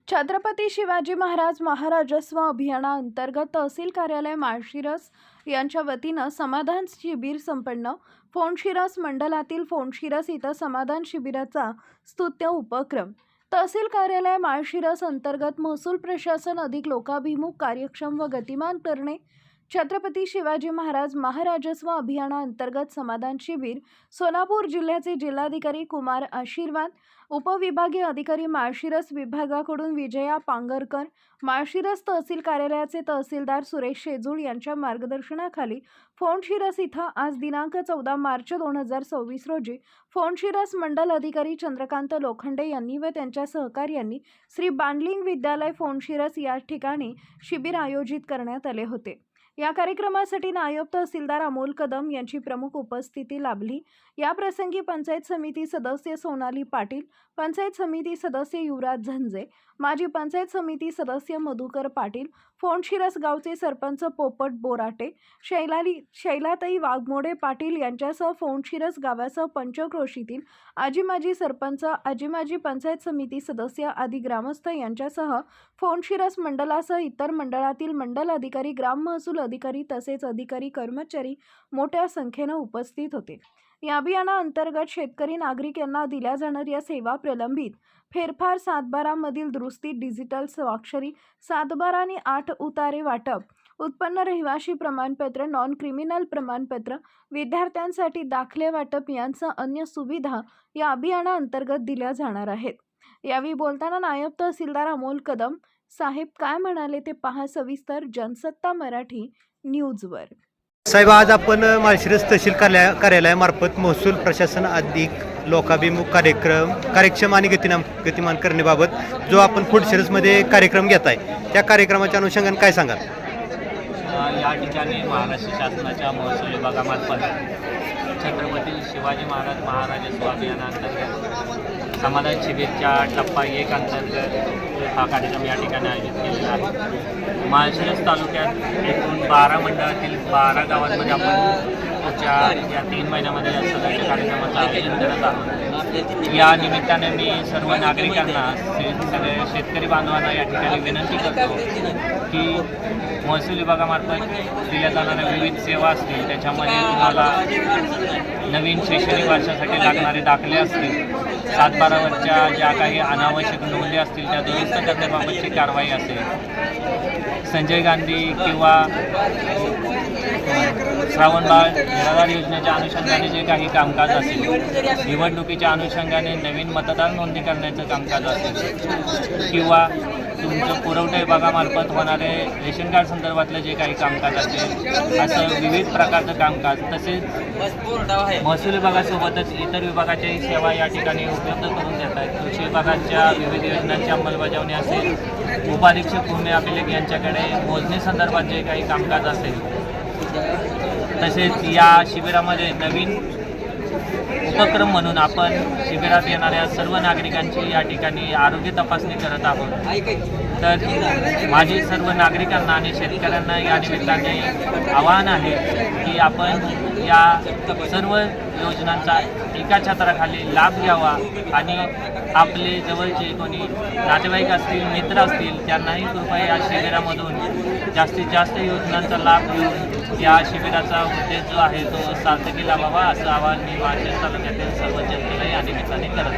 छत्रपती शिवाजी महाराज महाराजस्व अभियानाअंतर्गत तहसील कार्यालय माळशिरस यांच्या वतीनं समाधान शिबिर संपन्न. फोंडशिरस मंडलातील फोंडशिरस इथं समाधान शिबिराचा स्तुत्य उपक्रम. तहसील कार्यालय माळशिरस अंतर्गत महसूल प्रशासन अधिक लोकाभिमुख, कार्यक्षम व गतिमान करणे. छत्रपती शिवाजी महाराज महाराजस्व अभियानाअंतर्गत समाधान शिबिर. सोलापूर जिल्ह्याचे जिल्हाधिकारी कुमार आशीर्वाद, उपविभागीय अधिकारी माळशिरस विभागाकडून विजया पांगरकर, माळशिरस तहसील कार्यालयाचे तहसीलदार सुरेश शेजूळ यांच्या मार्गदर्शनाखाली फोंडशिरस इथं आज दिनांक 14 मार्च 2026 रोजी फोंडशिरस मंडल अधिकारी चंद्रकांत लोखंडे यांनी व त्यांच्या सहकार्यांनी श्री बांडलिंग विद्यालय फोंडशिरस या ठिकाणी शिबिर आयोजित करण्यात आले होते. या कार्यक्रमासाठी नायब तहसीलदार अमोल कदम यांची प्रमुख उपस्थिती लाभली. या प्रसंगी पंचायत समिती सदस्य सोनाली पाटील, पंचायत समिती सदस्य युवराज झंजे, माजी पंचायत समिती सदस्य मधुकर पाटील, फोंडशिरस गावचे सरपंच पोपट बोराटे, शैलाताई वाघमोडे पाटील यांच्यासह फोंडशिरस गावासह पंचक्रोशीतील आजी-माजी सरपंच, आजी-माजी पंचायत समिती सदस्य आदी ग्रामस्थ यांच्यासह फोंडशिरस मंडलासह इतर मंडळातील मंडल अधिकारी, ग्राम महसूल अधिकारी तसेच अधिकारी कर्मचारी मोठ्या संख्येने उपस्थित होते. या अभियानाअंतर्गत शेतकरी नागरिक यांना दिल्या जाणाऱ्या सेवा प्रलंबित, फेरफार, 7/12 मधील दुरुस्ती, डिजिटल स्वाक्षरी, 7/12 आणि 8 उतारे वाटप, उत्पन्न रहिवाशी प्रमाणपत्र, नॉन क्रिमिनल प्रमाणपत्र, विद्यार्थ्यांसाठी दाखले वाटप यांसह अन्य सुविधा या अभियानाअंतर्गत दिल्या जाणार आहेत. यावेळी बोलताना नायब तहसीलदार अमोल कदम साहेब काय म्हणाले ते पहा सविस्तर जनसत्ता मराठी न्यूजवर. साहेब, आज आपण माळशिरस तहसील कार्यालयामार्फत महसूल प्रशासन अधिक लोकाभिमुख, कार्यक्षम आणि गतिमान करण्याबाबत जो आपण फोंडशिरसमध्ये कार्यक्रम घेत आहे, त्या कार्यक्रमाच्या अनुषंगाने काय सांगाल? या ठिकाणी महाराष्ट्र शासनाच्या महसूल विभागामार्फत छत्रपती शिवाजी महाराज महाराजस्व अभियानाअंतर्गत समाधान शिबिरच्या टप्पा 1 अंतर्गत हा कार्यक्रम या ठिकाणी आयोजित केलेला आहे. माळशिरस तालुक्यात एकूण 12 मंडळातील 12 गावांमध्ये आपण पुढच्या या 3 महिन्यामध्ये या सगळ्या कार्यक्रमाचं आयोजन करत आहोत. या निमित्ताने मी सर्व नागरिकांना, सगळे शेतकरी बांधवांना या ठिकाणी विनंती करतो की महसूल विभागामार्फत दिल्या जाणाऱ्या विविध सेवा असतील, त्याच्यामध्ये तुम्हाला नवीन शैक्षणिक वर्षासाठी लागणारे दाखले असतील, 7/12वरच्या ज्या काही अनावश्यक नोंदी असतील त्या दुरुस्त करण्याबाबतची कारवाई असेल, संजय गांधी किंवा श्रावणबाळ निराधार योजनेच्या अनुषंगाने जे काही कामकाज असेल, निवडणुकीच्या अनुषंगाने नवीन मतदार नोंदणी करण्याचं कामकाज असेल, किंवा तुमचं पुरवठा विभागामार्फत होणारे रेशन कार्ड संदर्भातलं जे काही कामकाज असेल, असं विविध प्रकारचं कामकाज, तसेच महसूल विभागासोबतच इतर विभागाच्याही सेवा या ठिकाणी उपलब्ध करून देत आहेत. कृषी विभागाच्या विविध योजनांची अंमलबजावणी असेल, उपाधीक्षक भूमी अभिलेख यांच्याकडे मोजणी संदर्भात जे काही कामकाज असेल, तसेच या शिबिरामध्ये नवीन उपक्रम म्हणून आपण शिबिरात येणाऱ्या सर्व नागरिकांची या ठिकाणी आरोग्य तपासणी करत आहोत. तर माझे सर्व नागरिकांना आणि शेतकऱ्यांना या निमित्ताने आवाहन आहे की आपण या सर्व योजनांचा एका छत्राखाली लाभ घ्यावा आणि आपले जवळचे कोणी नातेवाईक असतील, मित्र असतील, त्यांनाही कृपया या शिबिरामधून जास्तीत जास्त योजनांचा लाभ घेऊन या शिबिराचा उद्देश जो आहे तो सार्थकी लाभावा, असं आवाहन मी माळशिरस तालुक्यातील सर्व जनतेला या निमित्ताने करत